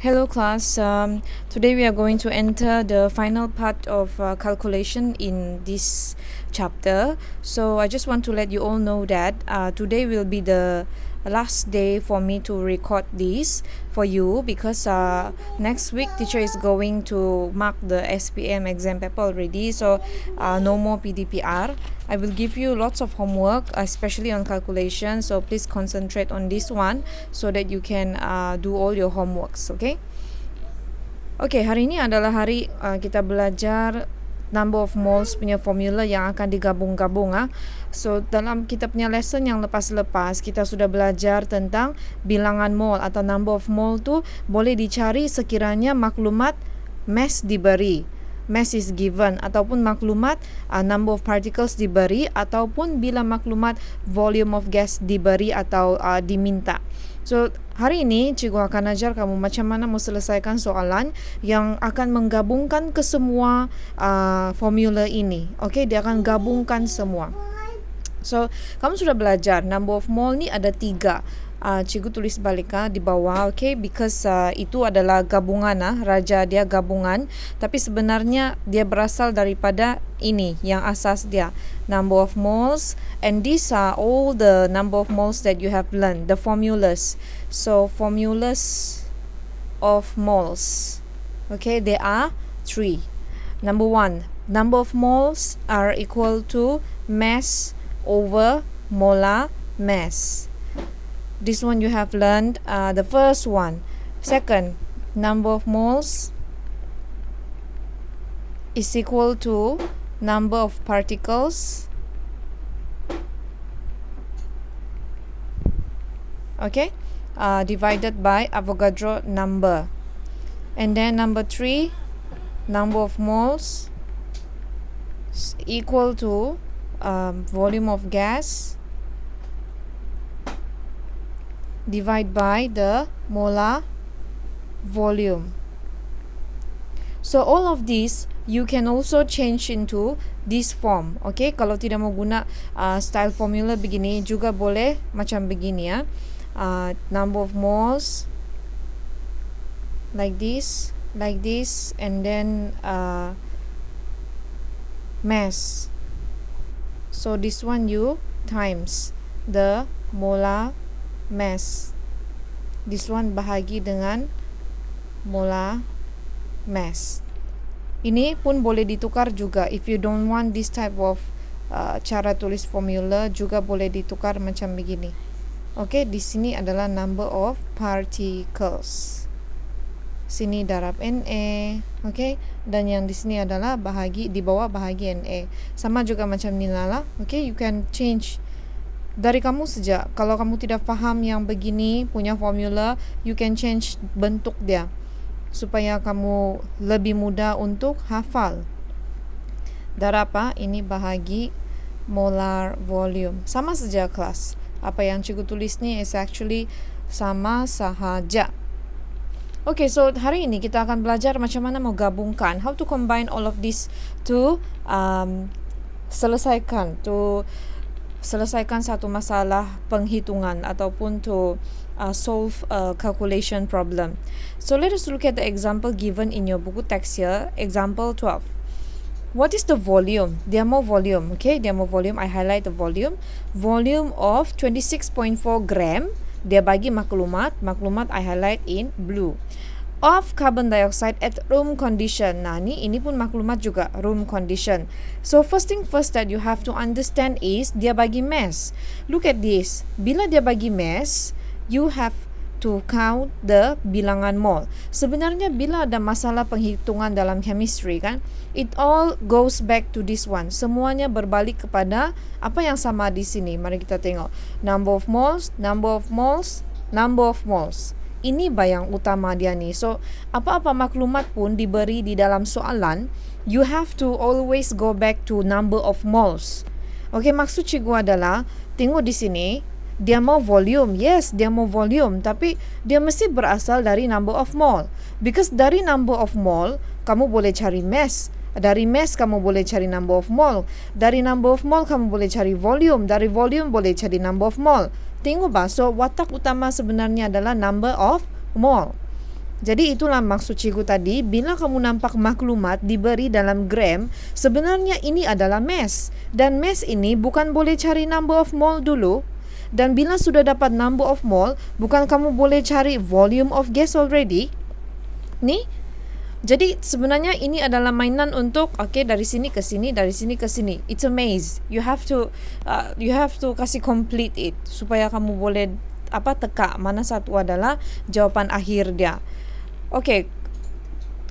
Hello class, today we are going to enter the final part of calculation in this chapter. So I just want to let you all know that today will be the last day for me to record this for you, because next week teacher is going to mark the SPM exam paper already, so no more PDPR. I will give you lots of homework, especially on calculation, so please concentrate on this one so that you can do all your homeworks, okay? Oke, hari ini adalah hari kita belajar number of moles punya formula yang akan digabung-gabung. So dalam kita punya lesson yang lepas-lepas kita sudah belajar tentang bilangan mole atau number of mole tu boleh dicari sekiranya maklumat mass diberi, mass is given, ataupun maklumat number of particles diberi, ataupun bila maklumat volume of gas diberi atau diminta. So hari ini cikgu akan ajar kamu macam mana mau selesaikan soalan yang akan menggabungkan ke semua formula ini. Okay, dia akan gabungkan semua. So kamu sudah belajar number of mole ni ada 3. Cikgu tulis balik di bawah, okay, because itu adalah gabungan, raja dia gabungan, tapi sebenarnya dia berasal daripada ini yang asas dia, number of moles, and these are all the number of moles that you have learned, the formulas. So formulas of moles, okay, there are 3. Number 1, number of moles are equal to mass over molar mass. This one you have learned, the first one. Second, number of moles is equal to number of particles, okay, divided by Avogadro number. And then number 3, number of moles is equal to volume of gas divide by the molar volume. So all of these you can also change into this form. Okay, kalau tidak mau guna style formula begini juga boleh macam begini ya. Number of moles like this, and then mass. So this one you times the molar mass. This one bahagi dengan molar mass. Ini pun boleh ditukar juga. If you don't want this type of cara tulis formula, juga boleh ditukar macam begini. Okay, di sini adalah number of particles. Sini darab Na, okay, dan yang di sini adalah bahagi di bawah bahagi Na. Sama juga macam ni lah. Okay, you can change dari kamu saja. Kalau kamu tidak faham yang begini punya formula, you can change bentuk dia supaya kamu lebih mudah untuk hafal. Darab ini bahagi molar volume. Sama saja kelas. Apa yang cikgu tulis ni is actually sama sahaja. Okay, so hari ini kita akan belajar macam mana mau gabungkan, how to combine all of this to selesaikan satu masalah penghitungan ataupun to solve a calculation problem. So let us look at the example given in your buku teks here. Example 12. What is the volume? Dia mau volume. Okay, dia mau volume. I highlight the volume. Volume of 26.4 gram. Dia bagi maklumat I highlight in blue. Of carbon dioxide at room condition. Nah, ini pun maklumat juga, room condition. So first thing first that you have to understand is dia bagi mass. Look at this. Bila dia bagi mass, you have to count the bilangan mole. Sebenarnya bila ada masalah penghitungan dalam chemistry kan, it all goes back to this one. Semuanya berbalik kepada apa yang sama di sini. Mari kita tengok. Number of moles, number of moles, number of moles. Ini bayang utama dia ni. So, apa-apa maklumat pun diberi di dalam soalan, you have to always go back to number of moles. Okay, maksud cikgu adalah, tengok di sini, dia mau volume. Yes, dia mau volume. Tapi, dia mesti berasal dari number of mole. Because dari number of mole, kamu boleh cari mass. Dari mass, kamu boleh cari number of mole. Dari number of mole, kamu boleh cari volume. Dari volume, boleh cari number of mole. Tengok bah, so watak utama sebenarnya adalah number of mole. Jadi itulah maksud cikgu tadi, bila kamu nampak maklumat diberi dalam gram, sebenarnya ini adalah mass. Dan mass ini bukan boleh cari number of mole dulu. Dan bila sudah dapat number of mole, bukan kamu boleh cari volume of gas already? Ni? Jadi sebenarnya ini adalah mainan untuk dari sini ke sini, dari sini ke sini. It's a maze. You have to kasih complete it supaya kamu boleh teka mana satu adalah jawapan akhir dia.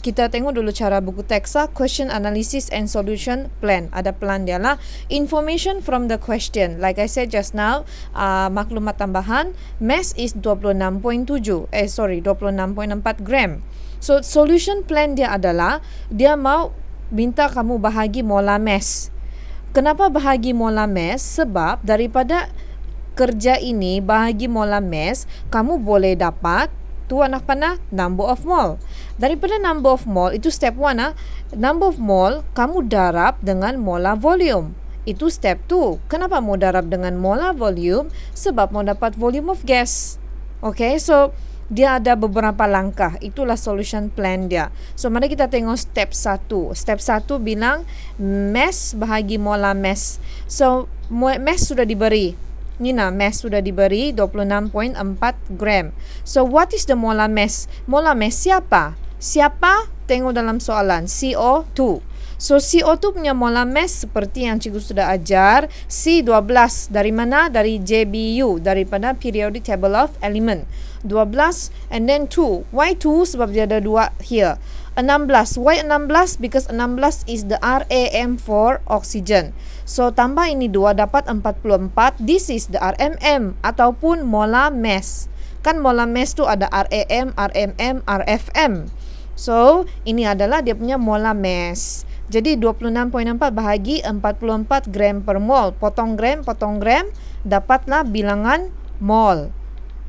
Kita tengok dulu cara buku teksa. Question analysis and solution plan. Ada plan dia lah. Information from the question. Like I said just now, maklumat tambahan, mass is 26.4 gram. So solution plan dia adalah, dia mau minta kamu bahagi molar mass. Kenapa bahagi molar mass? Sebab daripada kerja ini bahagi molar mass, kamu boleh dapat tu anak panah number of mole. Daripada number of mole itu step 1 number of mole kamu darab dengan molar volume. Itu step 2. Kenapa mau darab dengan molar volume? Sebab mau dapat volume of gas. So dia ada beberapa langkah. Itulah solution plan dia. So mari kita tengok step 1. Step 1 bilang mass bahagi molar mass. So mass sudah diberi. Mass sudah diberi 26.4 gram. So what is the molar mass? Molar mass siapa? Siapa? Tengok dalam soalan. CO2. So CO2 punya molar mass seperti yang cikgu sudah ajar, C12. Dari mana? Dari JBU, daripada periodic table of element. 12 and then 2. Why 2? Sebab dia ada 2 here. 16. Why 16? Because 16 is the RAM for oxygen. So tambah ini 2 dapat 44. This is the RMM ataupun molar mass. Kan molar mass tu ada RAM, RMM, RFM. So ini adalah dia punya molar mass. Jadi 26.4 bahagi 44 gram per mol. Potong gram, dapatlah bilangan mol.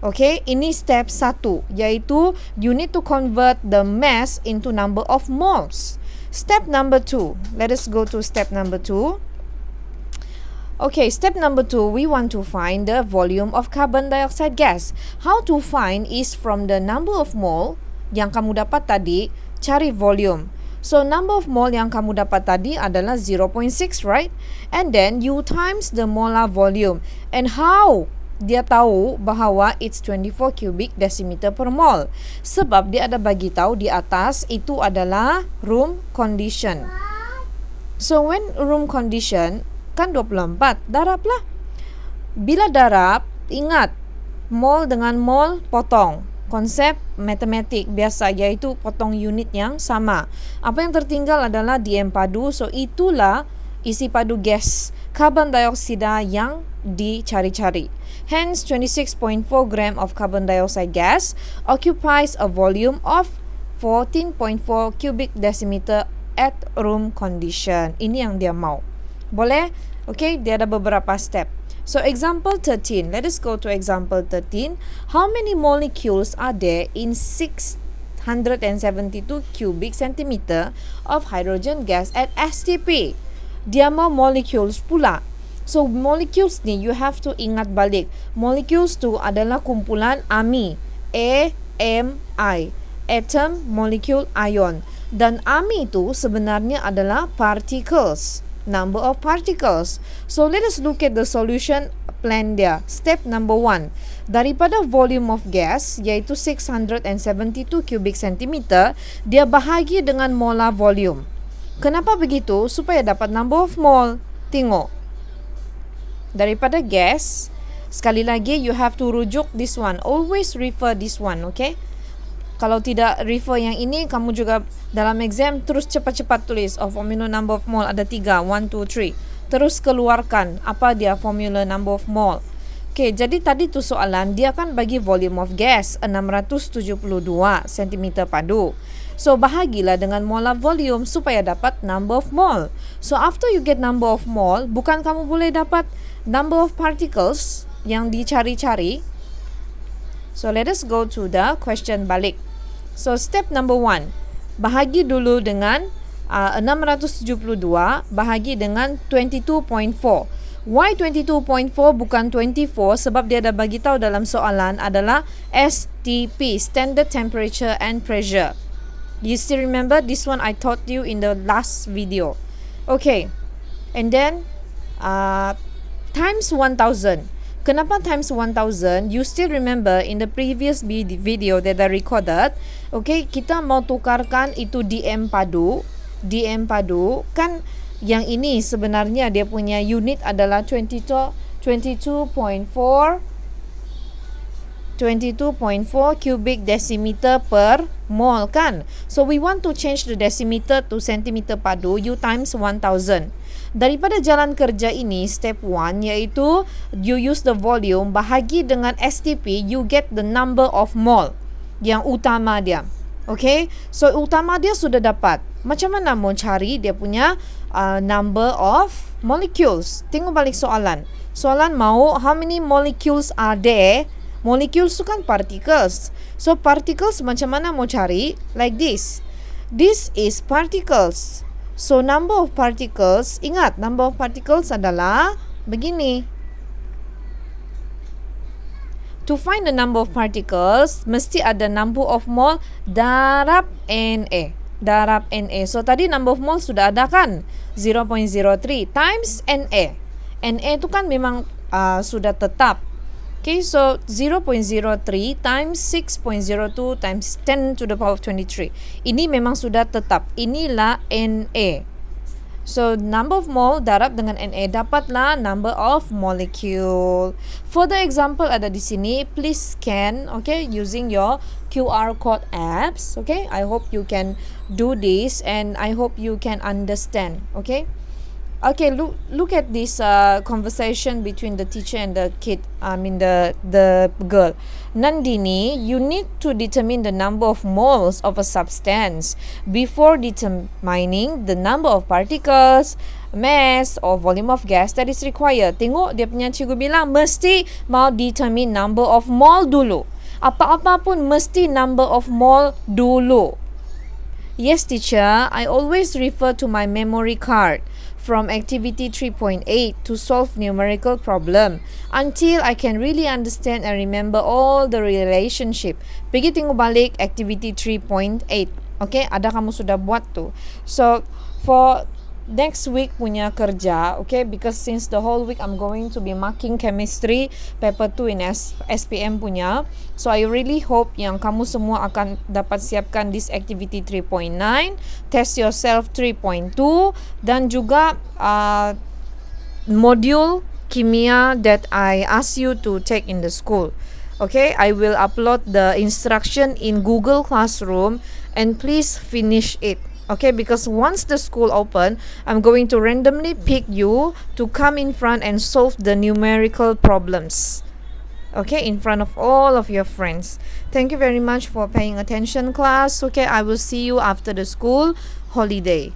Ini step 1, iaitu you need to convert the mass into number of moles. Step number 2. Let us go to step number 2. Step number 2, we want to find the volume of carbon dioxide gas. How to find is from the number of mole yang kamu dapat tadi, cari volume. So number of mole yang kamu dapat tadi adalah 0.6, right? And then you times the molar volume. And how dia tahu bahawa it's 24 cubic decimeter per mole? Sebab dia ada bagi tahu di atas itu adalah room condition. So when room condition kan 24, darablah. Bila darab, ingat mole dengan mole potong. Konsep matematik biasa, iaitu potong unit yang sama. Apa yang tertinggal adalah DM padu. So itulah isi padu gas carbon dioksida yang dicari-cari. Hence 26.4 gram of carbon dioxide gas occupies a volume of 14.4 cubic decimeter at room condition. Ini yang dia mau. Boleh? Dia ada beberapa step. So example 13. Let us go to example 13. How many molecules are there in 672 cubic centimeter of hydrogen gas at STP? Dia mau molecules pula. So molecules ni you have to ingat balik. Molecules tu adalah kumpulan AMI. AMI. Atom, molecule, ion. Dan AMI tu sebenarnya adalah particles. Number of particles. So let us look at the solution plan dia. Step number 1. Daripada volume of gas, iaitu 672 cubic centimeter, dia bahagi dengan molar volume. Kenapa begitu? Supaya dapat number of mole. Tengok. Daripada gas, sekali lagi you have to rujuk this one. Always refer this one, Kalau tidak refer yang ini, kamu juga dalam exam terus cepat-cepat tulis. Formula number of mole ada 3, 1, 2, 3. Terus keluarkan apa dia formula number of mole. Jadi tadi tu soalan, dia kan bagi volume of gas 672 cm padu. So bahagilah dengan molar volume supaya dapat number of mole. So after you get number of mole, bukan kamu boleh dapat number of particles yang dicari-cari. So let us go to the question balik. So step number 1, bahagi dulu dengan 672 bahagi dengan 22.4. Why 22.4 bukan 24? Sebab dia dah bagi tahu dalam soalan adalah STP, Standard Temperature and Pressure. You still remember this one I taught you in the last video. Okay, and then times 1000. Kenapa times 1000? You still remember in the previous video that I recorded. Okay, kita mau tukarkan itu DM padu. DM padu kan yang ini sebenarnya dia punya unit adalah 22.4 cubic decimeter per mole kan. So we want to change the decimeter to centimeter padu, you times 1000. Daripada jalan kerja ini, step 1 iaitu you use the volume bahagi dengan STP, you get the number of mole yang utama dia. Okay, so utama dia sudah dapat. Macam mana mau cari dia punya number of molecules? Tengok balik soalan. Soalan mau how many molecules are there? Molecules tu kan particles. So particles macam mana mau cari? Like this. This is particles. So number of particles, ingat number of particles adalah begini. To find the number of particles, mesti ada number of mole darab Na. Darab Na. So tadi number of mole sudah ada kan? 0.03 times Na. Na tu kan memang sudah tetap. Okay, so 0.03 times 6.02 times 10 to the power of 23. Ini memang sudah tetap. Inilah Na. So, number of mole darab dengan Na, dapatlah number of molecule. For the example ada di sini, please scan, okay, using your QR code apps, okay. I hope you can do this and I hope you can understand, okay. Okay, look at this conversation between the teacher and the kid. I mean the girl. Nandini, you need to determine the number of moles of a substance before determining the number of particles, mass or volume of gas that is required. Tengok dia punya cikgu bilang mesti mau determine number of mole dulu. Apa-apa pun mesti number of mole dulu. Yes, teacher, I always refer to my memory card from activity 3.8 to solve numerical problem until I can really understand and remember all the relationship. Pergi tengok balik activity 3.8. Okay, ada kamu sudah buat tu. So, for next week punya kerja, okay, because since the whole week I'm going to be marking chemistry paper 2 in SPM punya, so I really hope yang kamu semua akan dapat siapkan this activity 3.9, test yourself 3.2 dan juga module kimia that I ask you to take in the school. Okay, I will upload the instruction in Google Classroom and please finish it. Okay, because once the school open, I'm going to randomly pick you to come in front and solve the numerical problems. Okay, in front of all of your friends. Thank you very much for paying attention, class. Okay, I will see you after the school holiday.